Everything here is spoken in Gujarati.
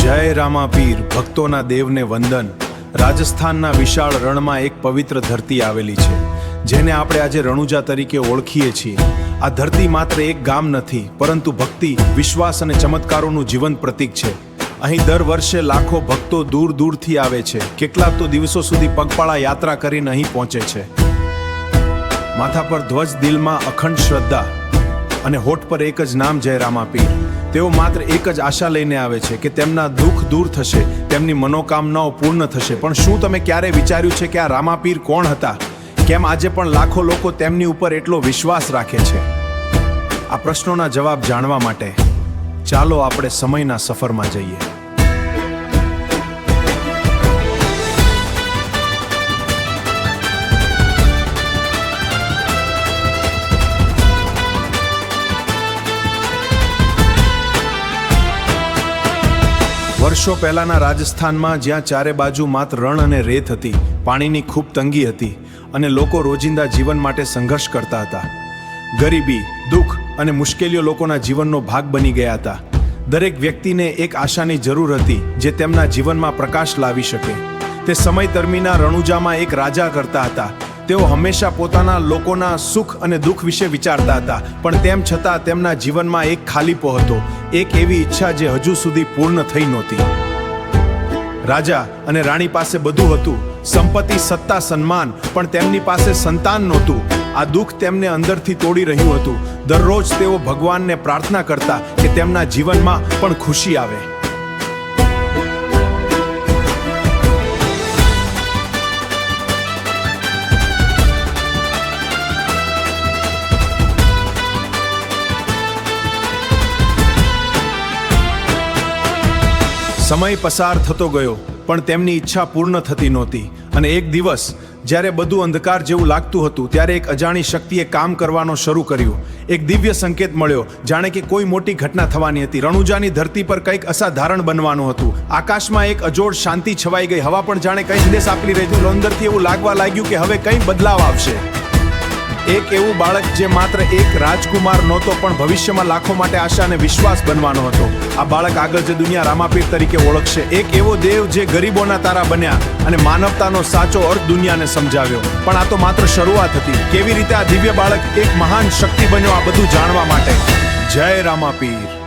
જય રામાપીર, ભક્તોના દેવને વંદન। રાજસ્થાનના વિશાળ રણમાં એક પવિત્ર ધરતી આવેલી છે, જેને આપણે આજે રણુજા તરીકે ઓળખીએ છીએ। આ ધરતી માત્ર એક ગામ નથી, પરંતુ ભક્તિ, વિશ્વાસ અને ચમત્કારોનું જીવંત પ્રતીક છે। અહીં દર વર્ષે લાખો ભક્તો દૂર દૂરથી આવે છે, કેટલાક તો દિવસો સુધી પગપાળા યાત્રા કરીને અહીં પહોંચે છે। માથા પર ધ્વજ, દિલમાં અખંડ શ્રદ્ધા અને હોઠ પર એક જ નામ, જય રામાપીર। તેઓ માત્ર એક જ આશા લઈને આવે છે કે તેમના દુઃખ દૂર થશે, તેમની મનોકામનાઓ પૂર્ણ થશે। પણ શું તમે ક્યારે વિચાર્યું છે કે આ રામાપીર કોણ હતા? કેમ આજે પણ લાખો લોકો તેમની ઉપર એટલો વિશ્વાસ રાખે છે? આ પ્રશ્નોના જવાબ જાણવા માટે ચાલો આપણે સમયના સફરમાં જઈએ। વર્ષો પહેલાના રાજસ્થાનમાં, જ્યાં ચારે બાજુ માત્ર રણ અને રેત હતી, પાણીની ખૂબ તંગી હતી અને લોકો રોજિંદા જીવન માટે સંઘર્ષ કરતા હતા। ગરીબી, દુઃખ અને મુશ્કેલીઓ લોકોના જીવનનો ભાગ બની ગયા હતા। દરેક વ્યક્તિને એક આશાની જરૂર હતી, જે તેમના જીવનમાં પ્રકાશ લાવી શકે। તે સમય દરમિયાન રણુજામાં એક રાજા કરતા હતા। તેઓ હંમેશા પોતાના લોકોના સુખ અને દુઃખ વિશે વિચારતા હતા, પણ તેમ છતાં તેમના જીવનમાં એક ખાલીપો હતો, એક એવી ઈચ્છા જે હજુ સુધી પૂર્ણ થઈ નહોતી। રાજા અને રાણી પાસે બધું હતું, સંપત્તિ, સત્તા, સન્માન, પણ તેમની પાસે સંતાન નહોતું। આ દુઃખ તેમને અંદરથી તોડી રહ્યું હતું। દરરોજ તેઓ ભગવાનને પ્રાર્થના કરતા કે તેમના જીવનમાં પણ ખુશી આવે। સમય પસાર થતો ગયો, પણ તેમની ઈચ્છા પૂર્ણ થતી નહોતી। અને એક દિવસ જ્યારે બધું અંધકાર જેવું લાગતું હતું, ત્યારે એક અજાણી શક્તિએ કામ કરવાનો શરૂ કર્યું। એક દિવ્ય સંકેત મળ્યો, જાણે કે કોઈ મોટી ઘટના થવાની હતી। રણુજાની ધરતી પર કંઈક અસાધારણ બનવાનું હતું। આકાશમાં એક અજોડ શાંતિ છવાઈ ગઈ, હવા પણ જાણે કંઈ સંદેશ આપી રહી હતી। અંદરથી એવું લાગવા લાગ્યું કે હવે કંઈ બદલાવ આવશે। એક એવું બાળક જે માત્ર એક રાજકુમાર નહોતો, પણ ભવિષ્યમાં લાખો માટે આશા અને વિશ્વાસ બનવાનો હતો। આ બાળક આગળ જે દુનિયા રામાપીર તરીકે ઓળખશે, એક એવો દેવ જે ગરીબોના તારા બન્યા અને માનવતાનો સાચો અર્થ દુનિયાને સમજાવ્યો। પણ આ તો માત્ર શરૂઆત હતી। કેવી રીતે આ દિવ્ય બાળક એક મહાન શક્તિ બન્યો, આ બધું જાણવા માટે જય રામાપીર।